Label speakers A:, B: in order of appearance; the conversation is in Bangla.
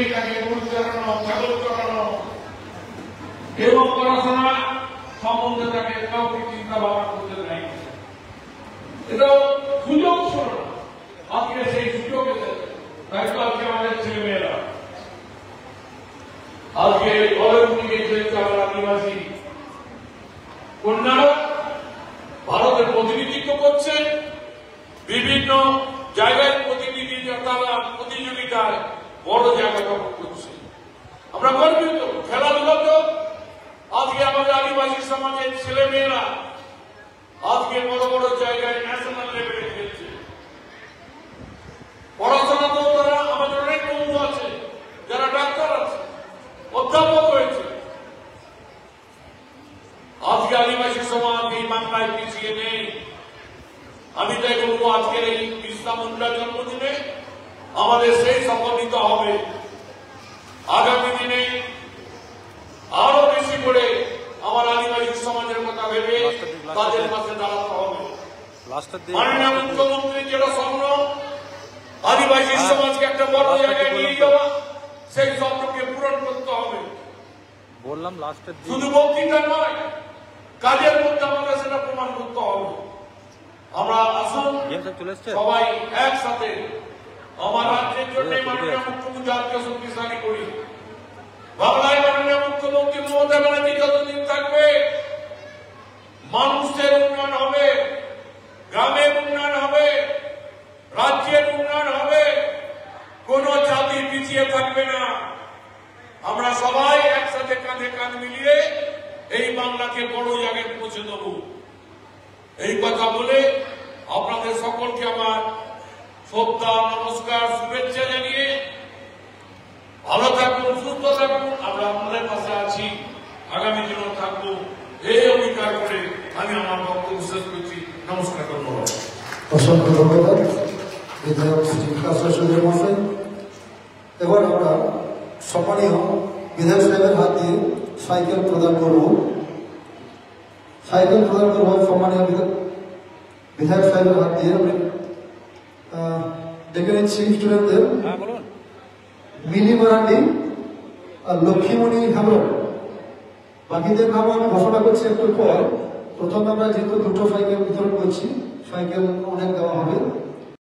A: করেই তাকে গরু চড়ানো, ছাগল চড়ানো এবং পড়াশোনা সম্বন্ধে তাকে কাউকে চিন্তা ভাবনা করতে দেয়। এটাও সুযোগ ছিল, আজকে সেই সুযোগ এসেছে। তাই তো আজকে আমাদের ছেলেমেয়েরা আজকে অলিম্পিকে খেলছে, আমার আদিবাসী কন্যারা ভারতের প্রতিনিধিত্ব করছে, বিভিন্ন জায়গায় প্রতিযোগিতায় বড় জায়গা দখল করছে। আমরা গর্বিত। খেলাধুলা তো আজকে আমাদের আদিবাসী সমাজের ছেলেমেয়েরা আজকে বড় বড় জায়গায় ন্যাশনাল লেভেলে খেলছে। পড়াশোনা তো তারা, আমাদের অনেক বন্ধু আছে যারা ডাক্তার আছে, অধ্যাপক হয়েছে। আজকে আদিবাসী সমাজ এই বাংলায় পিছিয়ে নেই। আমি তাই বলবো, আজকের এই বিরসা মুন্ডার জন্মদিনে আমাদের সেই শপথ নিতে হবে, আগামী দিনে আরো বেশি করে আমার আদিবাসী সমাজের কথা ভেবে তাদের পাশে দাঁড়াতে হবে। মাননীয় মুখ্যমন্ত্রী যেটা স্বপ্ন, আদিবাসী সমাজকে একটা বড় জায়গায় নিয়ে যাওয়া, সেই স্বপ্নকে পূরণ করতে হবে।
B: বললাম
A: শুধু বক্তৃতা নয়, কাজের মধ্যে আমাদের সেটা প্রমাণ করতে হবে। আমরা আসুন সবাই একসাথে আমার রাজ্যের জন্য মাননীয় মুখ্যমন্ত্রী জাতীয় শক্তিশালী করি। বাংলায় মাননীয় মুখ্যমন্ত্রী মমতা ব্যানার্জি যতদিন থাকবে, মানুষের উন্নয়ন হবে, গ্রামের উন্নয়ন হবে, রাজ্যের উন্নয়ন হবে, কোন জাতি পিছিয়ে থাকবে না। আমরা সবাই একসাথে কাঁধে কাঁধ মিলিয়ে এই বাংলাকে বড় জায়গায় পৌঁছে দেব। এই কথা বলে আপনাদের সকলকে আমার শ্রদ্ধা, নমস্কার, শুভেচ্ছা জানিয়ে ভালো থাকুন, সুস্থ থাকুন। আমরা আপনাদের পাশে আছি, আগামী দিনেও থাকবো, এই অঙ্গীকার করে আমি আমার বক্তব্য শেষ করছি। নমস্কার, ধন্যবাদ।
C: অসংখ্য ধন্যবাদ বিধায়ক শ্রী কাশাসুদের মশাই। এবার আমরা সম্মানীয় বিধায়ক সাহেবের হাত দিয়ে সাইকেল প্রদান করব। সাইকেল প্রদান করব সম্মানীয় বিধায়ক সাহেবের হাত দিয়ে। আমি ডেকে নিচ্ছি স্টুডেন্টদের মিলি মারান্ডি আর লক্ষ্মীমণি হেমব্রম। বাকিদের নাম আমি ঘোষণা করছি একটু পর। প্রথমে আমরা যেহেতু দুটো সাইকেল বিতরণ করছি, সাইকেল অনেক দেওয়া হবে।